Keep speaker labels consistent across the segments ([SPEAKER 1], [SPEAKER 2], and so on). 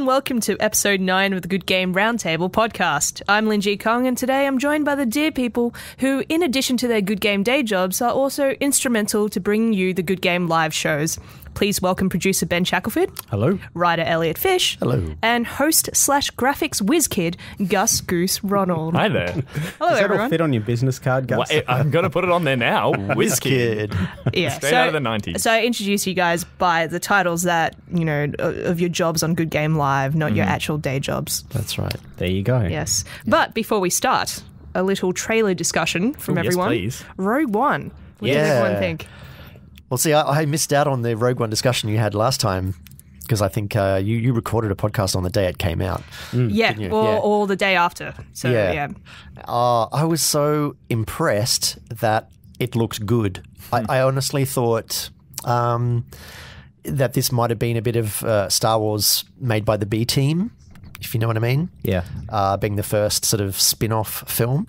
[SPEAKER 1] and welcome to episode 9 of the Good Game Roundtable podcast. I'm Lin Ji Kong, and today I'm joined by the dear people who, in addition to their Good Game day jobs, are also instrumental to bringing you the Good Game live shows. Please welcome producer Ben Shackleford.
[SPEAKER 2] Hello.
[SPEAKER 1] Writer Eliot Fish.
[SPEAKER 2] Hello.
[SPEAKER 1] And host/graphics whiz kid Goose Ronald.
[SPEAKER 3] Hi there.
[SPEAKER 1] Hello,
[SPEAKER 2] Does that
[SPEAKER 1] everyone.
[SPEAKER 2] all fit on your business card, Gus?
[SPEAKER 3] Well, I'm going to put it on there now. Whiz Kid.
[SPEAKER 1] Yeah,
[SPEAKER 3] Straight out of the 90s.
[SPEAKER 1] So I introduce you guys by the titles that, you know, of your jobs on Good Game Live, not your actual day jobs.
[SPEAKER 2] That's right. There you go.
[SPEAKER 1] Yes. But before we start, a little trailer discussion from everyone.
[SPEAKER 3] Yes, please.
[SPEAKER 1] Rogue One. What does everyone think?
[SPEAKER 4] Well, see, I missed out on the Rogue One discussion you had last time because I think you recorded a podcast on the day it came out.
[SPEAKER 1] Yeah,
[SPEAKER 4] you?
[SPEAKER 1] or the day after. So, yeah.
[SPEAKER 4] I was so impressed that it looked good. I honestly thought that this might have been a bit of Star Wars made by the B team, if you know what I mean.
[SPEAKER 2] Yeah.
[SPEAKER 4] Being the first sort of spin-off film.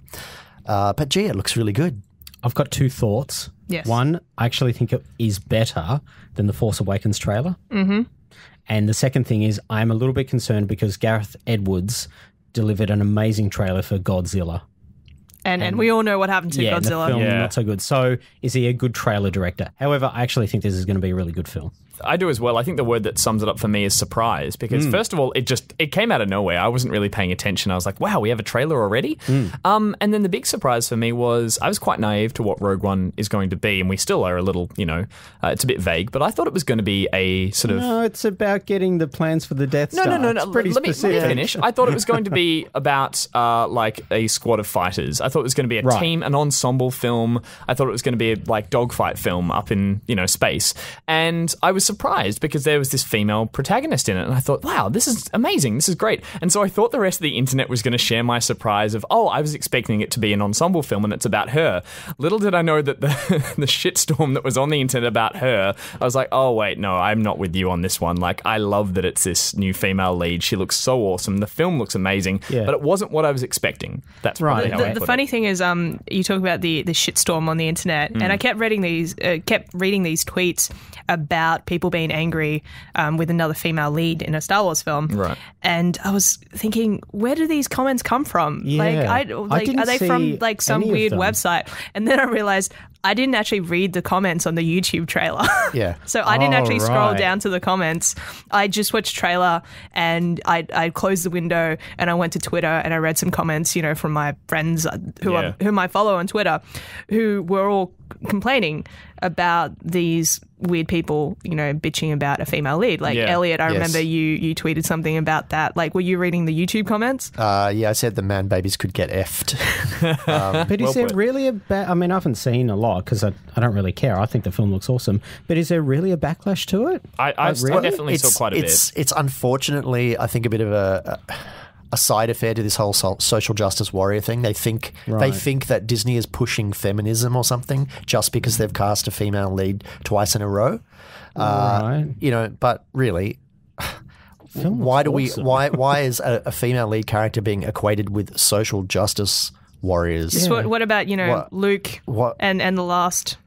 [SPEAKER 4] But gee, it looks really good.
[SPEAKER 2] I've got two thoughts.
[SPEAKER 1] Yes.
[SPEAKER 2] One, I actually think it is better than the Force Awakens trailer. Mm-hmm. And the second thing is I'm a little bit concerned because Gareth Edwards delivered an amazing trailer for Godzilla.
[SPEAKER 1] And we all know what happened to
[SPEAKER 2] Yeah, and the
[SPEAKER 1] Godzilla.
[SPEAKER 2] film,
[SPEAKER 3] Yeah.
[SPEAKER 2] not so good. So is he a good trailer director? However, I actually think this is going to be a really good film.
[SPEAKER 3] I do as well. I think the word that sums it up for me is surprise because first of all, it came out of nowhere. I wasn't really paying attention. I was like, wow, we have a trailer already? And then the big surprise for me was I was quite naive to what Rogue One is going to be, and we still are a little, it's a bit vague, but I thought it was going to be a sort of...
[SPEAKER 2] No, it's about getting the plans for the Death Star.
[SPEAKER 3] No.
[SPEAKER 2] It's pretty
[SPEAKER 3] Let me
[SPEAKER 2] specific.
[SPEAKER 3] finish. I thought it was going to be about like a squad of fighters. I thought it was going to be a team, an ensemble film. I thought it was going to be a like dogfight film up in space. And I was surprised because there was this female protagonist in it, and I thought, wow, this is amazing. This is great. And so I thought the rest of the internet was going to share my surprise of, I was expecting it to be an ensemble film, and it's about her. Little did I know that the shitstorm that was on the internet about her, I was like, oh wait, no, I'm not with you on this one. Like, I love that it's this new female lead. She looks so awesome. The film looks amazing, but it wasn't what I was expecting. That's
[SPEAKER 2] Right.
[SPEAKER 3] probably how I
[SPEAKER 1] The
[SPEAKER 3] put
[SPEAKER 1] funny
[SPEAKER 3] it.
[SPEAKER 1] thing is, you talk about the shitstorm on the internet, and I kept reading these tweets about people being angry with another female lead in a Star Wars film.
[SPEAKER 3] Right.
[SPEAKER 1] And I was thinking, where do these comments come from?
[SPEAKER 2] Yeah. I didn't
[SPEAKER 1] are they from
[SPEAKER 2] see
[SPEAKER 1] like some
[SPEAKER 2] any of
[SPEAKER 1] weird
[SPEAKER 2] them.
[SPEAKER 1] website? And then I realized I didn't actually read the comments on the YouTube trailer.
[SPEAKER 4] Yeah.
[SPEAKER 1] So I didn't actually scroll
[SPEAKER 2] right.
[SPEAKER 1] down to the comments. I just watched trailer and I closed the window and I went to Twitter and I read some comments, from my friends whom I follow on Twitter, who were all complaining about these weird people, bitching about a female lead. Like Eliot, I remember you tweeted something about that. Like, were you reading the YouTube comments?
[SPEAKER 4] Yeah, I said the man babies could get effed.
[SPEAKER 2] But is there
[SPEAKER 3] put.
[SPEAKER 2] really I haven't seen a lot because I don't really care. I think the film looks awesome. But is there really a backlash to it?
[SPEAKER 3] I
[SPEAKER 2] really?
[SPEAKER 3] definitely saw quite a bit.
[SPEAKER 4] It's unfortunately, I think, a bit of a side affair to this whole social justice warrior thing. They think that Disney is pushing feminism or something just because they've cast a female lead twice in a row.
[SPEAKER 2] Right.
[SPEAKER 4] But really, why is a female lead character being equated with social justice warriors?
[SPEAKER 1] So what about, Luke
[SPEAKER 4] What?
[SPEAKER 1] and the last,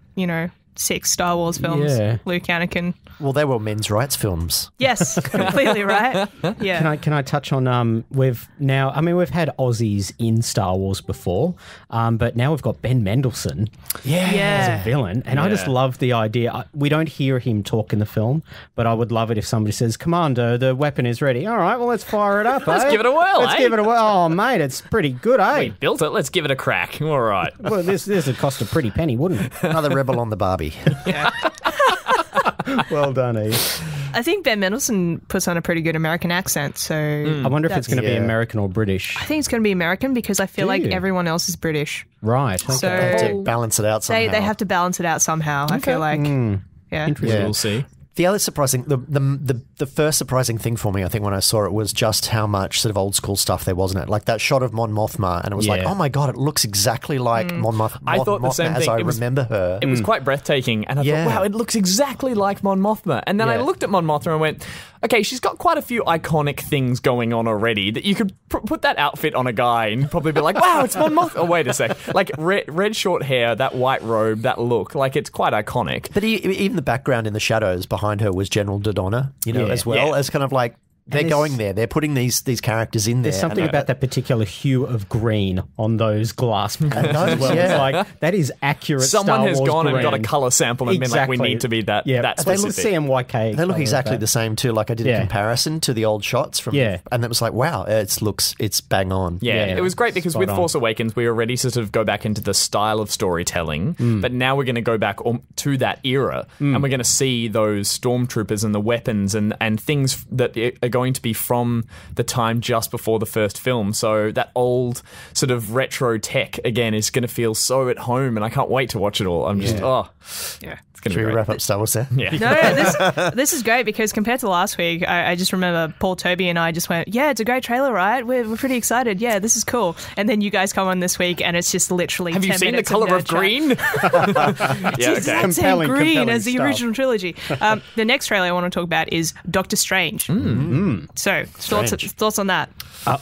[SPEAKER 1] 6 Star Wars films?
[SPEAKER 2] Yeah.
[SPEAKER 1] Luke, Anakin.
[SPEAKER 4] Well, they were men's rights films.
[SPEAKER 1] Yes, completely right. Yeah.
[SPEAKER 2] Can I touch on we've had Aussies in Star Wars before, but now we've got Ben Mendelsohn as a villain, and I just love the idea. We don't hear him talk in the film, but I would love it if somebody says, "Commander, the weapon is ready." All right, well, let's fire it up.
[SPEAKER 3] Let's
[SPEAKER 2] eh?
[SPEAKER 3] give it a whirl,
[SPEAKER 2] Let's
[SPEAKER 3] eh?
[SPEAKER 2] give it a whirl. Oh, mate, it's pretty good, eh?
[SPEAKER 3] We built it. Let's give it a crack. All right.
[SPEAKER 2] Well, this would cost a pretty penny, wouldn't it?
[SPEAKER 4] Another rebel on the Barbie.
[SPEAKER 2] Well done, Eve.
[SPEAKER 1] I think Ben Mendelsohn puts on a pretty good American accent, so
[SPEAKER 2] I wonder if it's going to be
[SPEAKER 4] Yeah.
[SPEAKER 2] American or British.
[SPEAKER 1] I think it's going to be American because I feel
[SPEAKER 2] Do
[SPEAKER 1] like
[SPEAKER 2] you?
[SPEAKER 1] everyone else is British.
[SPEAKER 2] Right. Okay.
[SPEAKER 1] So
[SPEAKER 4] They have to balance it out somehow.
[SPEAKER 1] they have to balance it out somehow. I feel like, yeah.
[SPEAKER 2] Interesting.
[SPEAKER 3] We'll see.
[SPEAKER 4] The other surprising, the first surprising thing for me, I think, when I saw it was just how much sort of old school stuff there was in it. Like that shot of Mon Mothma, and it was like,
[SPEAKER 2] Yeah.
[SPEAKER 4] oh my God, it looks exactly like Mon Mothma
[SPEAKER 3] I thought the same
[SPEAKER 4] as
[SPEAKER 3] thing.
[SPEAKER 4] I
[SPEAKER 3] It was-
[SPEAKER 4] remember her.
[SPEAKER 3] It was quite breathtaking, and I
[SPEAKER 4] Yeah.
[SPEAKER 3] thought, wow, it looks exactly like Mon Mothma. And then I
[SPEAKER 4] Yeah.
[SPEAKER 3] looked at Mon Mothma and went, okay, she's got quite a few iconic things going on already that you could put that outfit on a guy and probably be like, wow, it's Mon Mothma. Oh, wait a sec. Like red short hair, that white robe, that look, like it's quite iconic.
[SPEAKER 4] But even the background in the shadows behind her was General Dodonna,
[SPEAKER 2] Yeah.
[SPEAKER 4] as well
[SPEAKER 3] Yeah.
[SPEAKER 4] as kind of like, They're going there. They're putting these characters in there.
[SPEAKER 2] There's something about that particular hue of green on those glass panels as well.
[SPEAKER 4] Yeah.
[SPEAKER 2] It's like, that is accurate
[SPEAKER 3] Someone
[SPEAKER 2] Star
[SPEAKER 3] has
[SPEAKER 2] Wars
[SPEAKER 3] gone
[SPEAKER 2] green.
[SPEAKER 3] and got a colour sample and been like, we need to be that
[SPEAKER 2] They
[SPEAKER 3] specific.
[SPEAKER 2] look CMYK.
[SPEAKER 4] They look exactly the same too. Like I did a comparison to the old shots from, and it was like, wow, it's bang on.
[SPEAKER 3] Yeah, it was great because with Force Awakens, we already sort of go back into the style of storytelling, but now we're going to go back to that era, and we're going to see those stormtroopers and the weapons and things that are going to be from the time just before the first film. So that old sort of retro tech again is going to feel so at home, and I can't wait to watch it all. I'm just, it's going to be
[SPEAKER 4] Should we
[SPEAKER 3] great.
[SPEAKER 4] wrap up Star Wars there?
[SPEAKER 3] Yeah.
[SPEAKER 1] No, this is great because compared to last week, I just remember Paul, Toby and I just went, yeah, it's a great trailer, right? We're pretty excited. Yeah, this is cool. And then you guys come on this week and it's just literally
[SPEAKER 3] Have
[SPEAKER 1] 10
[SPEAKER 3] you seen the
[SPEAKER 1] minutes
[SPEAKER 3] colour of
[SPEAKER 1] nerd chat.
[SPEAKER 3] green?
[SPEAKER 1] It's the exact same green as the
[SPEAKER 2] stuff.
[SPEAKER 1] original trilogy. The next trailer I want to talk about is Doctor Strange. So, thoughts on that?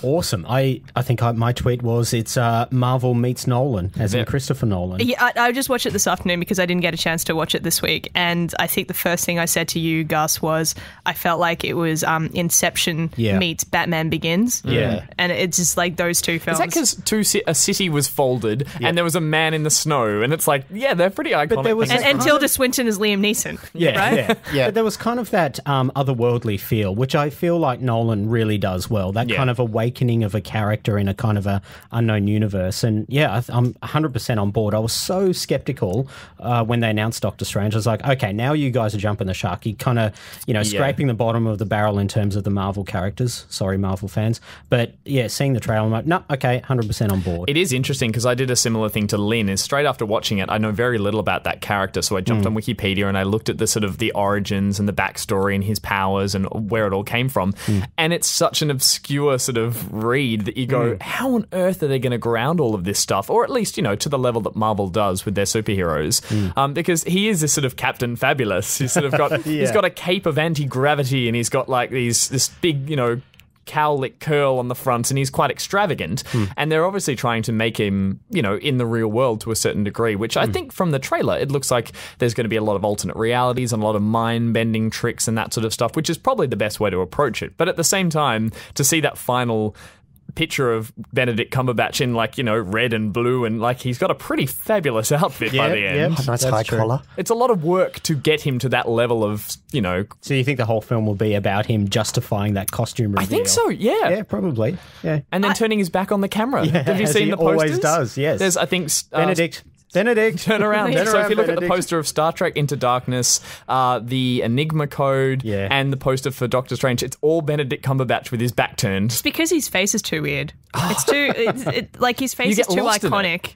[SPEAKER 2] Awesome. I think my tweet was it's Marvel meets Nolan, as in Christopher Nolan.
[SPEAKER 1] Yeah, I just watched it this afternoon because I didn't get a chance to watch it this week. And I think the first thing I said to you, Gus, was I felt like it was Inception meets Batman Begins.
[SPEAKER 2] Yeah.
[SPEAKER 1] And it's just like those two films.
[SPEAKER 3] Is that because a city was folded and there was a man in the snow? And it's like, they're pretty iconic.
[SPEAKER 2] But there was
[SPEAKER 1] and Tilda Swinton is Liam Neeson. Right?
[SPEAKER 2] Yeah. But there was kind of that otherworldly feel, which I feel like Nolan really does well. That kind of awakening of a character in a kind of a unknown universe. And I'm 100% on board. I was so skeptical when they announced Doctor Strange. I was like, okay, now you guys are jumping the shark. You kind of, scraping the bottom of the barrel in terms of the Marvel characters. Sorry, Marvel fans. But seeing the trailer, I'm like, no, okay, 100% on board.
[SPEAKER 3] It is interesting because I did a similar thing to Lynn. Is straight after watching it, I know very little about that character. So I jumped on Wikipedia and I looked at the sort of the origins and the backstory and his powers and where it all came from. And it's such an obscure sort of read that you go, how on earth are they going to ground all of this stuff? Or at least, to the level that Marvel does with their superheroes. Because he is this sort of Captain Fabulous. He's sort of got he's got a cape of anti-gravity and he's got like this big, cowlick curl on the front, and he's quite extravagant. And they're obviously trying to make him, in the real world to a certain degree, which I think from the trailer, it looks like there's going to be a lot of alternate realities and a lot of mind-bending tricks and that sort of stuff, which is probably the best way to approach it. But at the same time, to see that final picture of Benedict Cumberbatch in red and blue, and he's got a pretty fabulous outfit by the end.
[SPEAKER 4] A nice high collar.
[SPEAKER 3] It's a lot of work to get him to that level of,
[SPEAKER 2] So you think the whole film will be about him justifying that costume reveal?
[SPEAKER 3] I think so, yeah.
[SPEAKER 2] Yeah, probably. Yeah.
[SPEAKER 3] And then turning his back on the camera. Have you seen the posters?
[SPEAKER 2] Always does, yes.
[SPEAKER 3] There's, I think...
[SPEAKER 2] Benedict.
[SPEAKER 3] Turn around.
[SPEAKER 2] Turn
[SPEAKER 3] So
[SPEAKER 2] around,
[SPEAKER 3] if you look at the
[SPEAKER 2] Benedict.
[SPEAKER 3] poster of Star Trek Into Darkness, the Enigma Code, and the poster for Doctor Strange, it's all Benedict Cumberbatch with his back turned.
[SPEAKER 1] It's because his face is too weird. It's too, his face is too iconic.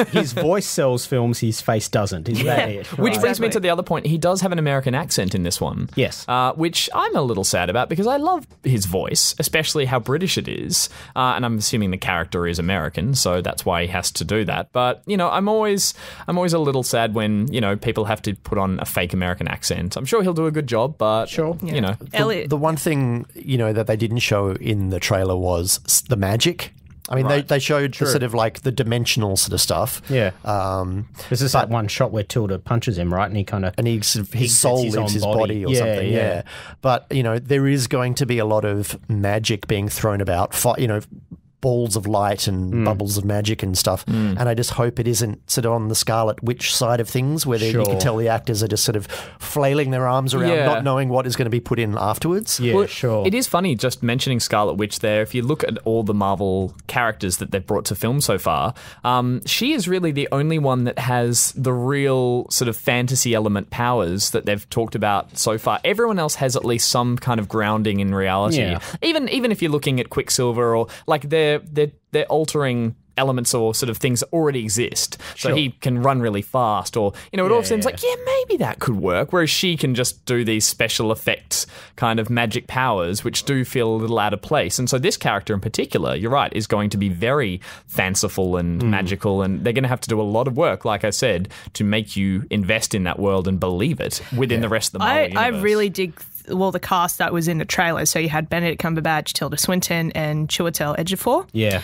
[SPEAKER 2] His voice sells films, his face doesn't. Is that it?
[SPEAKER 3] Which brings me to the other point. He does have an American accent in this one.
[SPEAKER 2] Yes.
[SPEAKER 3] Which I'm a little sad about because I love his voice, especially how British it is. And I'm assuming the character is American, so that's why he has to do that. But, I'm always a little sad when, people have to put on a fake American accent. I'm sure he'll do a good job, but,
[SPEAKER 1] Eliot.
[SPEAKER 4] The one thing, that they didn't show in the trailer was the magic. I mean, they showed the sort of the dimensional sort of stuff.
[SPEAKER 2] Yeah. This is that one shot where Tilda punches him, right? And he kind of...
[SPEAKER 4] And his soul leaves his body or something, yeah. But, there is going to be a lot of magic being thrown about, balls of light and bubbles of magic and stuff. And I just hope it isn't sort of on the Scarlet Witch side of things where you can tell the actors are just sort of flailing their arms around, not knowing what is going to be put in afterwards.
[SPEAKER 2] Yeah,
[SPEAKER 3] well,
[SPEAKER 2] sure.
[SPEAKER 3] It is funny just mentioning Scarlet Witch there. If you look at all the Marvel characters that they've brought to film so far, she is really the only one that has the real sort of fantasy element powers that they've talked about so far. Everyone else has at least some kind of grounding in reality. Yeah. Even if you're looking at Quicksilver or they're altering elements or sort of things that already exist. So he can run really fast or, it all seems like, maybe that could work. Whereas she can just do these special effects kind of magic powers, which do feel a little out of place. And so this character in particular, you're right, is going to be very fanciful and magical. And they're going to have to do a lot of work, like I said, to make you invest in that world and believe it within the rest of the Marvel universe.
[SPEAKER 1] I really dig the cast that was in the trailer. So you had Benedict Cumberbatch, Tilda Swinton, and Chiwetel Ejiofor.
[SPEAKER 2] Yeah.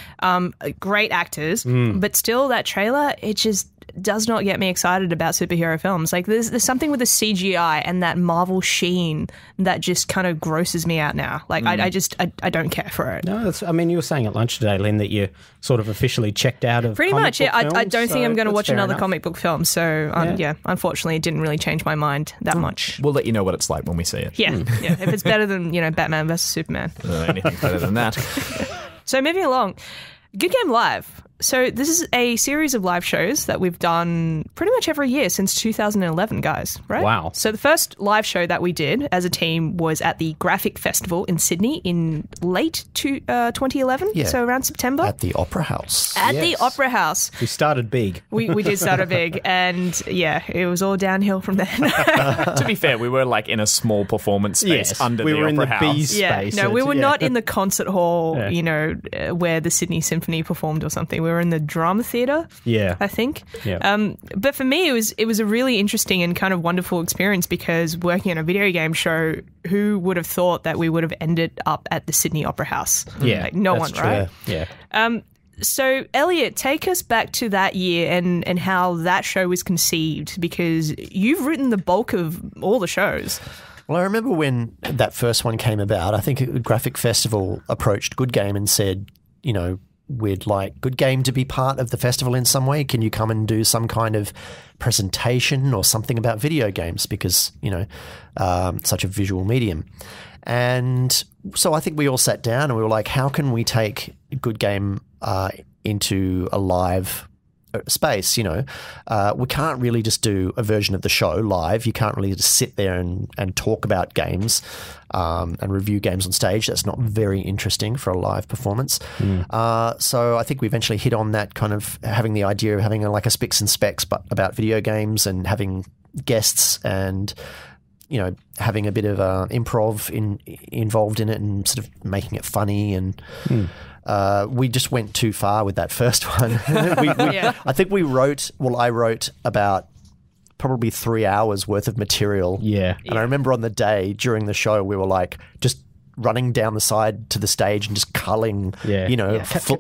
[SPEAKER 1] Great actors, but still that trailer, it just does not get me excited about superhero films. Like there's something with the CGI and that Marvel sheen that just kind of grosses me out now. Like I don't care for it.
[SPEAKER 2] No, you were saying at lunch today, Lynn, that you sort of officially checked out of
[SPEAKER 1] pretty
[SPEAKER 2] comic
[SPEAKER 1] much.
[SPEAKER 2] book
[SPEAKER 1] Yeah,
[SPEAKER 2] films,
[SPEAKER 1] I don't think I'm going to watch another
[SPEAKER 2] enough.
[SPEAKER 1] comic book film. So unfortunately, it didn't really change my mind that much.
[SPEAKER 3] We'll let you know what it's like when we see it.
[SPEAKER 1] Yeah, yeah. If it's better than Batman versus Superman,
[SPEAKER 3] Anything better than that.
[SPEAKER 1] So moving along, Good Game Live. So this is a series of live shows that we've done pretty much every year since 2011, guys, right?
[SPEAKER 2] Wow.
[SPEAKER 1] So the first live show that we did as a team was at the Graphic Festival in Sydney in late 2011, so around September.
[SPEAKER 4] At the Opera House.
[SPEAKER 1] At the Opera House.
[SPEAKER 2] We started big.
[SPEAKER 1] We did start it big, and it was all downhill from there.
[SPEAKER 3] To be fair, we were like in a small performance space under the
[SPEAKER 2] were in
[SPEAKER 3] Opera
[SPEAKER 2] the
[SPEAKER 3] House.
[SPEAKER 2] B space.
[SPEAKER 1] No, we were not in the concert hall,
[SPEAKER 2] Yeah.
[SPEAKER 1] where the Sydney Symphony performed or something. We were in the drama theatre, I think.
[SPEAKER 2] Yeah.
[SPEAKER 1] But for me, it was a really interesting and kind of wonderful experience because working on a video game show, who would have thought that we would have ended up at the Sydney Opera House?
[SPEAKER 2] Yeah,
[SPEAKER 1] like, no one,
[SPEAKER 2] that's true.
[SPEAKER 1] right?
[SPEAKER 2] Yeah.
[SPEAKER 1] So, Eliot, take us back to that year and how that show was conceived, because you've written the bulk of all the shows.
[SPEAKER 4] Well, I remember when that first one came about, I think Graphic Festival approached Good Game and said, we'd like Good Game to be part of the festival in some way. Can you come and do some kind of presentation or something about video games? Because, such a visual medium. And so I think we all sat down and we were like, how can we take Good Game into a live space? We can't really just do a version of the show live. You can't really just sit there and talk about games and review games on stage. That's not very interesting for a live performance. So I think we eventually hit on that kind of having the idea of having a Spics and Specs but about video games and having guests and having a bit of improv involved in it and sort of making it funny and we just went too far with that first one. I think I wrote about probably 3 hours worth of material.
[SPEAKER 2] Yeah.
[SPEAKER 4] And I remember on the day during the show, we were like just running down the side to the stage and just culling,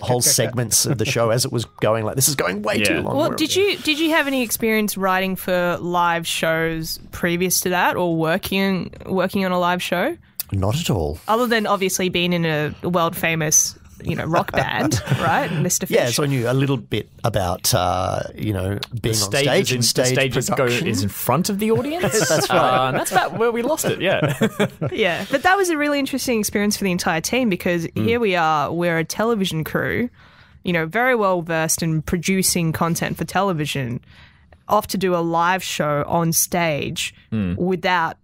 [SPEAKER 4] whole segments of the show as it was going. Like, this is going way too long.
[SPEAKER 1] Well, did you have any experience writing for live shows previous to that, or working on a live show?
[SPEAKER 4] Not at all.
[SPEAKER 1] Other than obviously being in a world famous rock band, right, Mr. Fish?
[SPEAKER 4] Yeah, so I knew a little bit about, being on stage and stage production.
[SPEAKER 3] Is in front of the audience.
[SPEAKER 4] That's right.
[SPEAKER 3] That's about where we lost it,
[SPEAKER 1] Yeah, but that was a really interesting experience for the entire team because here we are, we're a television crew, very well versed in producing content for television, off to do a live show on stage without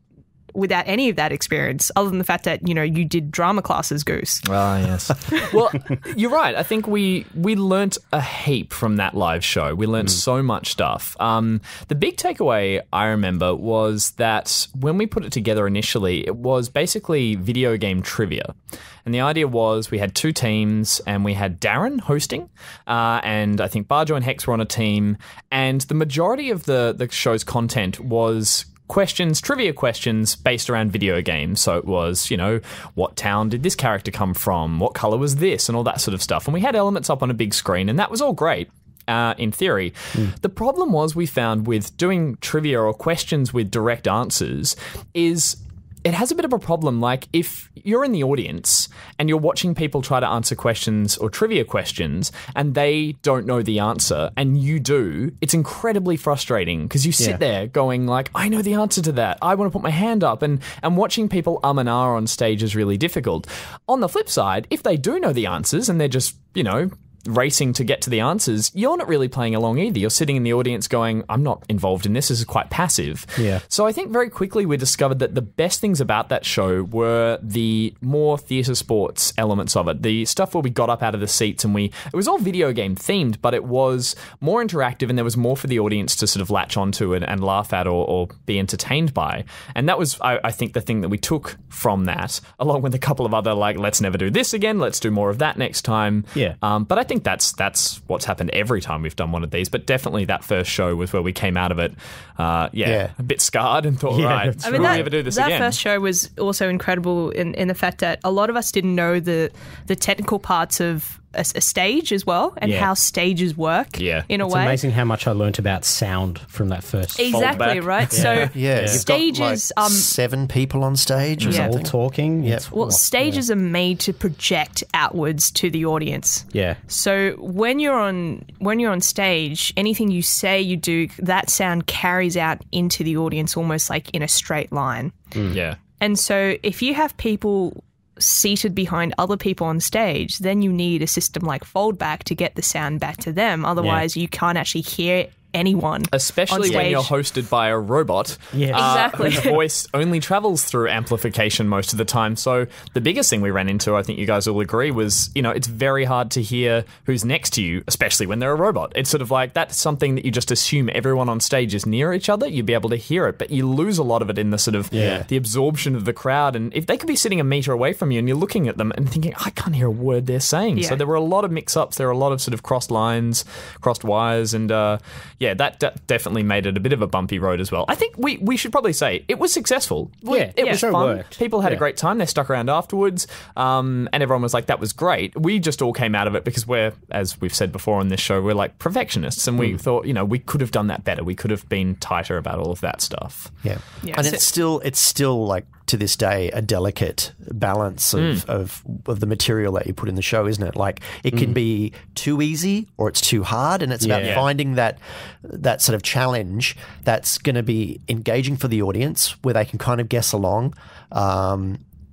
[SPEAKER 1] any of that experience, other than the fact that, you did drama classes, Goose.
[SPEAKER 3] Ah, yes. Well, you're right. I think we learnt a heap from that live show. We learnt so much stuff. The big takeaway I remember was that when we put it together initially, it was basically video game trivia. And the idea was we had two teams and we had Darren hosting and I think Barjo and Hex were on a team. And the majority of the show's content was trivia questions based around video games. So it was, what town did this character come from? What color was this? And all that sort of stuff. And we had elements up on a big screen and that was all great. In theory. The problem was we found with doing trivia or questions with direct answers is it has a bit of a problem. Like if you're in the audience and you're watching people try to answer questions or trivia questions and they don't know the answer and you do, it's incredibly frustrating because you sit there going like, I know the answer to that. I want to put my hand up, and watching people and ah on stage is really difficult. On the flip side, if they do know the answers and they're just, racing to get to the answers, you're not really playing along either. You're sitting in the audience going, I'm not involved in this. This is quite passive. Yeah. So I think very quickly we discovered that the best things about that show were the more theatre sports elements of it. The stuff where we got up out of the seats and it was all video game themed, but it was more interactive and there was more for the audience to sort of latch onto and laugh at or be entertained by. And that was, I think, the thing that we took from that, along with a couple of other, like, let's never do this again. Let's do more of that next time. Yeah. But I think that's what's happened every time we've done one of these, but definitely that first show was where we came out of it a bit scarred and thought, right, we'll never do this again.
[SPEAKER 1] That first show was also incredible in the fact that a lot of us didn't know the technical parts of a stage as well, and how stages work in a way.
[SPEAKER 2] It's amazing how much I learnt about sound from that first
[SPEAKER 1] Exactly, right? So stages...
[SPEAKER 4] You've got 7 people on stage or something.
[SPEAKER 2] All talking.
[SPEAKER 4] Yeah.
[SPEAKER 1] Well, stages are made to project outwards to the audience.
[SPEAKER 2] Yeah.
[SPEAKER 1] So when you're on stage, anything you say, you do, that sound carries out into the audience almost like in a straight line.
[SPEAKER 3] Yeah.
[SPEAKER 1] And so if you have people seated behind other people on stage, then you need a system like foldback to get the sound back to them. Otherwise, you can't actually hear anyone.
[SPEAKER 3] Especially when you're hosted by a robot
[SPEAKER 1] exactly.
[SPEAKER 3] whose voice only travels through amplification most of the time. So the biggest thing we ran into, I think you guys will agree, was, it's very hard to hear who's next to you, especially when they're a robot. It's sort of like that's something that you just assume everyone on stage is near each other. You'd be able to hear it, but you lose a lot of it in the sort of the absorption of the crowd. And if they could be sitting a meter away from you and you're looking at them and thinking, I can't hear a word they're saying. Yeah. So there were a lot of mix-ups. There were a lot of sort of crossed lines, crossed wires, and that definitely made it a bit of a bumpy road as well. I think we should probably say it was successful. It was fun.
[SPEAKER 2] Worked.
[SPEAKER 3] People had a great time. They stuck around afterwards, and everyone was like, that was great. We just all came out of it because we're, as we've said before on this show, we're like perfectionists, and we thought, we could have done that better. We could have been tighter about all of that stuff.
[SPEAKER 4] Yeah. And it's still like, to this day, a delicate balance of the material that you put in the show, isn't it? Like, it can be too easy or it's too hard, and it's about finding that sort of challenge that's going to be engaging for the audience, where they can kind of guess along,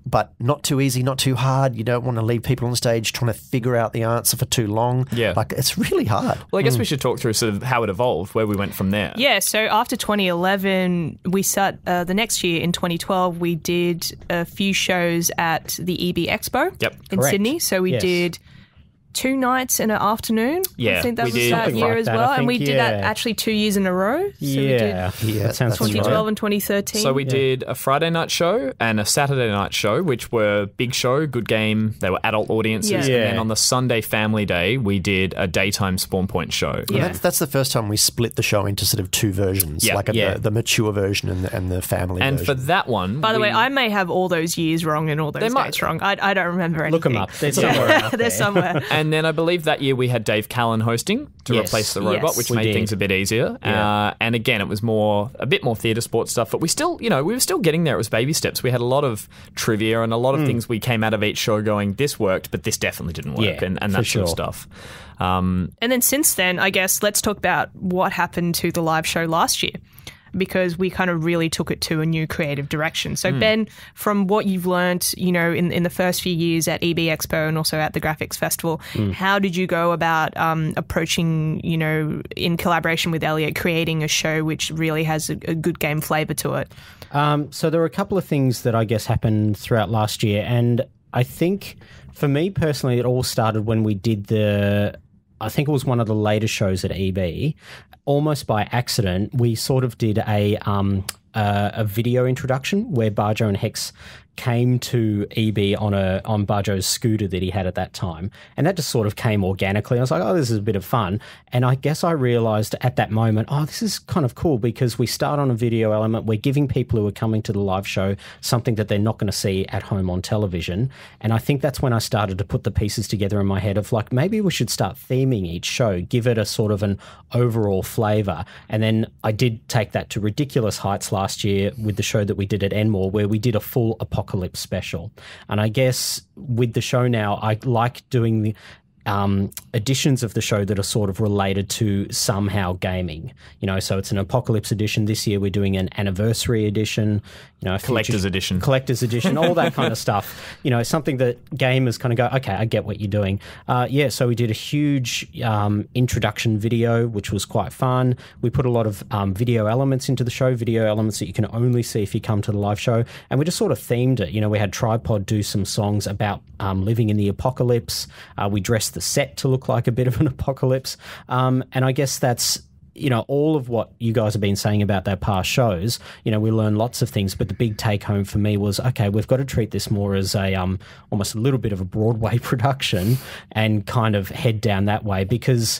[SPEAKER 4] but not too easy, not too hard. You don't want to leave people on stage trying to figure out the answer for too long. Yeah. Like, it's really hard.
[SPEAKER 3] Well, I guess we should talk through sort of how it evolved, where we went from there.
[SPEAKER 1] Yeah, so after 2011, we the next year in 2012, we did a few shows at the EB Expo in Sydney. So we did 2 nights and an afternoon.
[SPEAKER 3] Yeah,
[SPEAKER 1] I think that was that year as well. And we did that actually 2 years in a row. So we did
[SPEAKER 2] that sounds
[SPEAKER 1] 2012 and 2013.
[SPEAKER 3] So we did a Friday night show and a Saturday night show, which were big show, good game. They were adult audiences. Yeah. And then on the Sunday family day, we did a daytime Spawn Point show.
[SPEAKER 4] Yeah. That's the first time we split the show into sort of 2 versions, like the mature version and the family version.
[SPEAKER 3] And for that one...
[SPEAKER 1] By the way, I may have all those years wrong and all those dates wrong. I don't remember anything.
[SPEAKER 2] Look them up. They're somewhere out there.
[SPEAKER 1] They're somewhere.
[SPEAKER 3] And then I believe that year we had Dave Callan hosting to replace the robot, which made things a bit easier. Yeah. And again, it was a bit more theatre sports stuff, but we still, we were still getting there. It was baby steps. We had a lot of trivia and a lot of things we came out of each show going, this worked, but this definitely didn't work, and that sort of stuff.
[SPEAKER 1] And then since then, I guess let's talk about what happened to the live show last year, because we kind of really took it to a new creative direction. So Ben, from what you've learned, in the first few years at EB Expo and also at the Graphics Festival, how did you go about approaching, in collaboration with Eliot, creating a show which really has a good game flavour to it?
[SPEAKER 2] So there were a couple of things that I guess happened throughout last year, and I think for me personally, it all started when we did I think it was one of the later shows at EB. Almost by accident, we sort of did a video introduction where Barjo and Hex came to EB on Barjo's scooter that he had at that time, and that just sort of came organically. I was like, this is a bit of fun, and I guess I realised at that moment, this is kind of cool because we start on a video element. We're giving people who are coming to the live show something that they're not going to see at home on television, and I think that's when I started to put the pieces together in my head of like, maybe we should start theming each show, give it a sort of an overall flavour, and then I did take that to ridiculous heights last year with the show that we did at Enmore, where we did a full apocalypse special. And I guess with the show now, I like doing the editions of the show that are sort of related to somehow gaming. So it's an Apocalypse edition. This year we're doing an anniversary edition,
[SPEAKER 3] collector's edition,
[SPEAKER 2] all that kind of stuff. Something that gamers kind of go, okay, I get what you're doing. So we did a huge introduction video, which was quite fun. We put a lot of video elements into the show, video elements that you can only see if you come to the live show. And we just sort of themed it. We had Tripod do some songs about living in the apocalypse. We dressed the set to look like a bit of an apocalypse. And I guess that's, all of what you guys have been saying about their past shows. We learned lots of things, but the big take home for me was, okay, we've got to treat this more as a almost a little bit of a Broadway production and kind of head down that way because,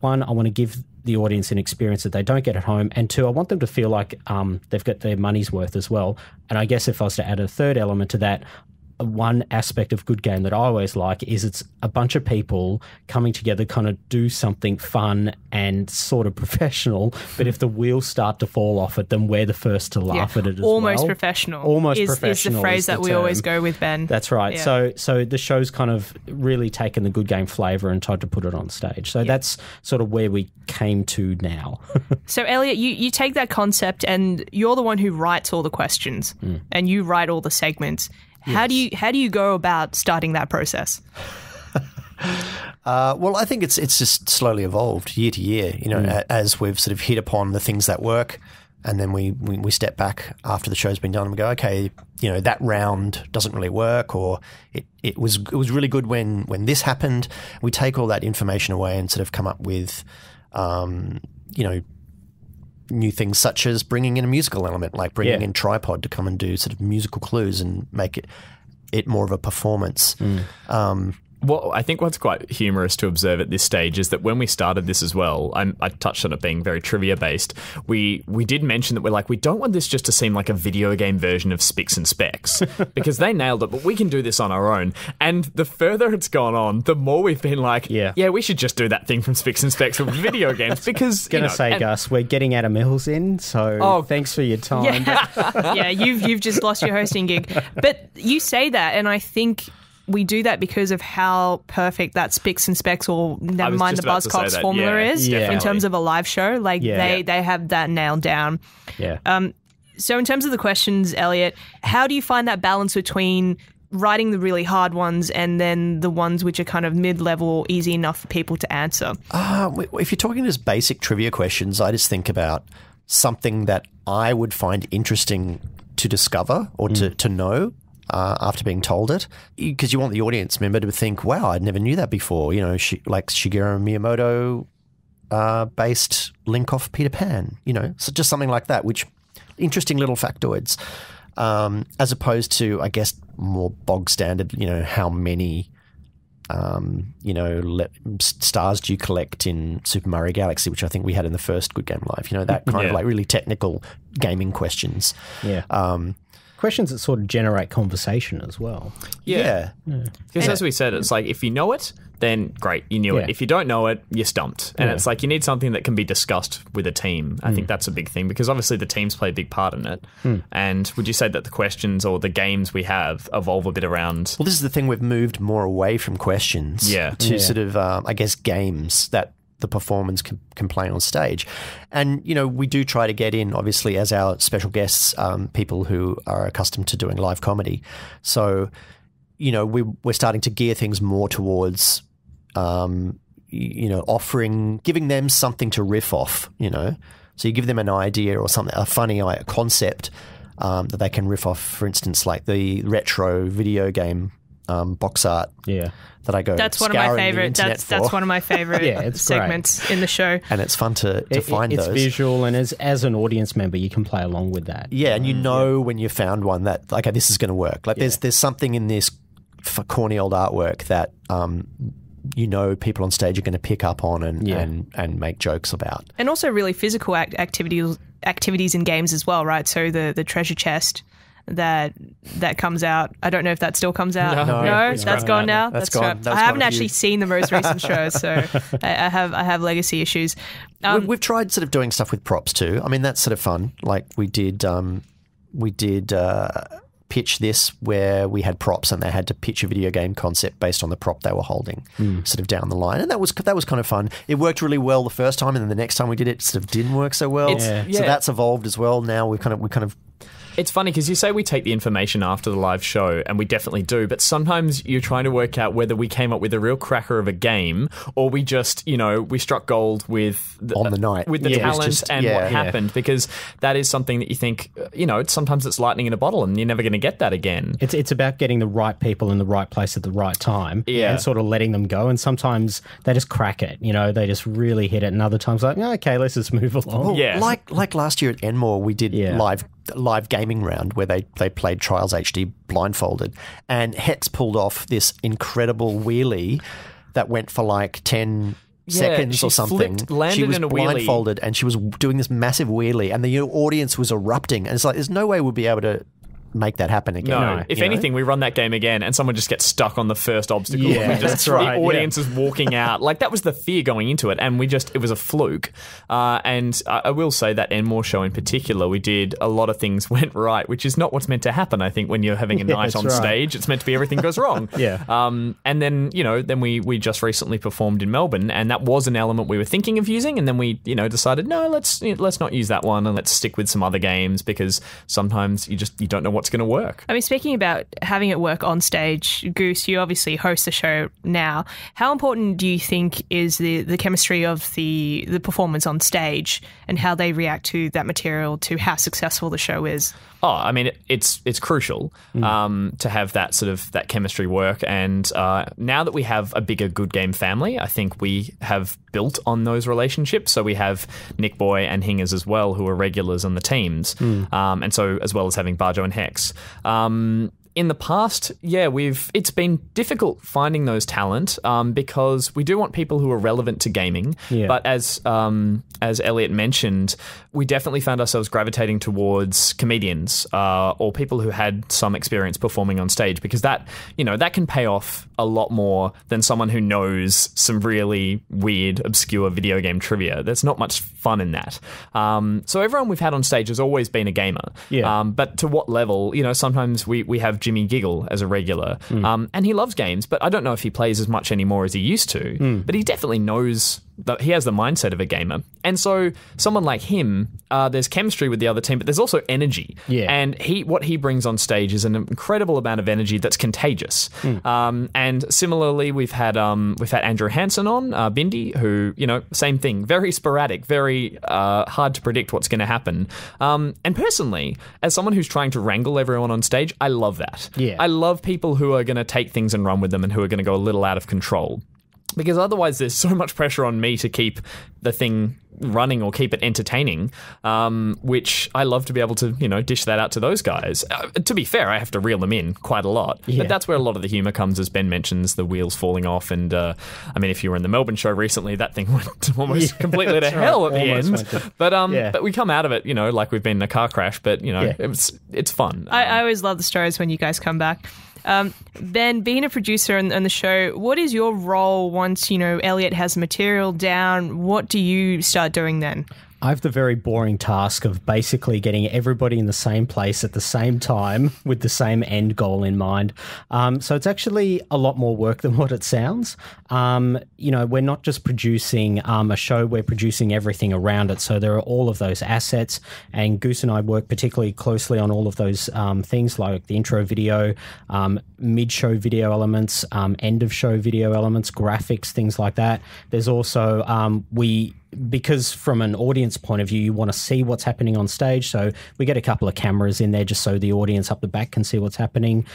[SPEAKER 2] one, I want to give the audience an experience that they don't get at home, and 2, I want them to feel like they've got their money's worth as well. And I guess if I was to add a third element to that, one aspect of Good Game that I always like is it's a bunch of people coming together, kind of do something fun and sort of professional. But if the wheels start to fall off it, then we're the first to laugh at it as
[SPEAKER 1] almost
[SPEAKER 2] well.
[SPEAKER 1] Professional.
[SPEAKER 2] Almost
[SPEAKER 1] is
[SPEAKER 2] professional
[SPEAKER 1] the phrase that we always go with, Ben.
[SPEAKER 2] That's right.
[SPEAKER 1] Yeah.
[SPEAKER 2] So the show's kind of really taken the Good Game flavour and tried to put it on stage. So that's sort of where we came to now.
[SPEAKER 1] So Eliot, you take that concept and you're the one who writes all the questions and you write all the segments. How do you go about starting that process?
[SPEAKER 4] Well, I think it's just slowly evolved year to year, as we've sort of hit upon the things that work, and then we step back after the show's been done and we go, okay, that round doesn't really work, or it was really good when this happened. We take all that information away and sort of come up with, new things such as bringing in a musical element, like bringing in Tripod to come and do sort of musical clues and make it more of a performance.
[SPEAKER 3] Well, I think what's quite humorous to observe at this stage is that when we started this as well, I touched on it being very trivia-based, we did mention that we don't want this just to seem like a video game version of Spicks and Specs, because they nailed it, but we can do this on our own. And the further it's gone on, the more we've been like, we should just do that thing from Spicks and Specs with video games, because...
[SPEAKER 2] Gus, we're getting Adam Mills in, so thanks for your time.
[SPEAKER 1] Yeah, you've just lost your hosting gig. But you say that, and I think... we do that because of how perfect that Spicks and Specs, or never mind the Buzzcocks formula is in terms of a live show. They have that nailed down.
[SPEAKER 2] Yeah.
[SPEAKER 1] So in terms of the questions, Eliot, how do you find that balance between writing the really hard ones and then the ones which are kind of mid-level, easy enough for people to answer?
[SPEAKER 4] If you're talking just basic trivia questions, I just think about something that I would find interesting to discover or to know. After being told it, because you want the audience member to think, wow, I never knew that before. Like Shigeru Miyamoto based link off Peter Pan, so just something like that, which interesting little factoids, as opposed to, I guess, more bog standard, how many, stars do you collect in Super Mario Galaxy, which I think we had in the first Good Game Live, that kind of like really technical gaming questions.
[SPEAKER 2] Yeah. Questions that sort of generate conversation as well.
[SPEAKER 3] Yeah. Because as we said, it's like if you know it, then great, you knew it. If you don't know it, you're stumped. And it's like you need something that can be discussed with a team. I think that's a big thing, because obviously the teams play a big part in it. And would you say that the questions or the games we have evolve a bit around...
[SPEAKER 4] Well, this is the thing, we've moved more away from questions to sort of, I guess, games that the performance can play on stage. And, we do try to get in, obviously, as our special guests, people who are accustomed to doing live comedy. So, we're starting to gear things more towards, giving them something to riff off, So you give them an idea or something, a funny concept that they can riff off, for instance, like the retro video game box art.
[SPEAKER 2] Yeah.
[SPEAKER 4] That I go.
[SPEAKER 1] That's one of my favorite. That's one of my favorite segments in the show.
[SPEAKER 4] And it's fun to find
[SPEAKER 2] it's
[SPEAKER 4] those.
[SPEAKER 2] It's visual, and as an audience member, you can play along with that.
[SPEAKER 4] Yeah, and when you found one that, okay, this is going to work. Like there's something in this corny old artwork that people on stage are going to pick up on and make jokes about.
[SPEAKER 1] And also really physical activities in games as well, right? So the treasure chest that comes out. I don't know if that still comes out. No, that's gone now.
[SPEAKER 4] That's gone.
[SPEAKER 1] I haven't actually seen the most recent show, so I have legacy issues.
[SPEAKER 4] We've tried sort of doing stuff with props too. I mean, that's sort of fun. Like we did pitch this where we had props and they had to pitch a video game concept based on the prop they were holding, sort of down the line, and that was kind of fun. It worked really well the first time, and then the next time we did it sort of didn't work so well. So that's evolved as well. Now we kind of.
[SPEAKER 3] It's funny because you say we take the information after the live show, and we definitely do, but sometimes you're trying to work out whether we came up with a real cracker of a game or we just, we struck gold with the
[SPEAKER 4] night.
[SPEAKER 3] With the talent and what happened, because that is something that you think, sometimes it's lightning in a bottle and you're never going to get that again.
[SPEAKER 2] It's about getting the right people in the right place at the right time and sort of letting them go, and sometimes they just crack it, they just really hit it, and other times like, okay, let's just move along.
[SPEAKER 4] Well, like last year at Enmore, we did live gaming round where they played Trials HD blindfolded, and Hex pulled off this incredible wheelie that went for like 10 seconds or something.
[SPEAKER 3] Landed
[SPEAKER 4] she was
[SPEAKER 3] in a
[SPEAKER 4] blindfolded
[SPEAKER 3] wheelie.
[SPEAKER 4] And she was doing this massive wheelie, and the audience was erupting, and it's like there's no way we'll be able to make that happen again.
[SPEAKER 3] No, if anything, we run that game again and someone just gets stuck on the first obstacle.
[SPEAKER 2] Yeah,
[SPEAKER 3] we just,
[SPEAKER 2] that's right.
[SPEAKER 3] The audience is walking out. Like, that was the fear going into it, and it was a fluke. And I will say that Enmore show in particular, we did a lot of things went right, which is not what's meant to happen, I think, when you're having a night on stage. It's meant to be everything goes wrong. And then, then we just recently performed in Melbourne, and that was an element we were thinking of using, and then we, decided, no, let's not use that one, and let's stick with some other games, because sometimes you don't know what's going to work.
[SPEAKER 1] I mean, speaking about having it work on stage, Goose, you obviously host the show now. How important do you think is the chemistry of the performance on stage and how they react to that material, to how successful the show is?
[SPEAKER 3] Oh, I mean, it's crucial to have that chemistry work. And now that we have a bigger Good Game family, I think we have built on those relationships. So we have Nick Boy and Hingers as well, who are regulars on the teams. And so, as well as having Barjo and Hex. In the past, it's been difficult finding those talent because we do want people who are relevant to gaming. Yeah. But as Eliot mentioned, we definitely found ourselves gravitating towards comedians or people who had some experience performing on stage, because that can pay off a lot more than someone who knows some really weird, obscure video game trivia. There's not much fun in that. So everyone we've had on stage has always been a gamer. Yeah. But to what level? Sometimes we have Jimmy Giggle as a regular, and he loves games, but I don't know if he plays as much anymore as he used to. But he definitely knows that he has the mindset of a gamer. And so someone like him, there's chemistry with the other team, but there's also energy. Yeah. And what he brings on stage is an incredible amount of energy that's contagious. And similarly, we've had Andrew Hansen on, Bindi, who, same thing, very sporadic, very hard to predict what's going to happen. And personally, as someone who's trying to wrangle everyone on stage, I love that. Yeah. I love people who are going to take things and run with them and who are going to go a little out of control. Because otherwise there's so much pressure on me to keep the thing running or keep it entertaining, which I love to be able to, dish that out to those guys. To be fair, I have to reel them in quite a lot. Yeah. But that's where a lot of the humour comes, as Ben mentions, the wheels falling off. And, if you were in the Melbourne show recently, that thing went almost completely to hell at the end. But we come out of it, like we've been in a car crash, but, it's fun.
[SPEAKER 1] I always love the stories when you guys come back. Ben, being a producer on the show, what is your role once, Eliot has the material down? What do you start doing then?
[SPEAKER 2] I have the very boring task of basically getting everybody in the same place at the same time with the same end goal in mind. So it's actually a lot more work than what it sounds. We're not just producing a show, we're producing everything around it. So there are all of those assets, and Goose and I work particularly closely on all of those things, like the intro video, mid-show video elements, end-of-show video elements, graphics, things like that. There's also because from an audience point of view, you want to see what's happening on stage. So we get a couple of cameras in there just so the audience up the back can see what's happening.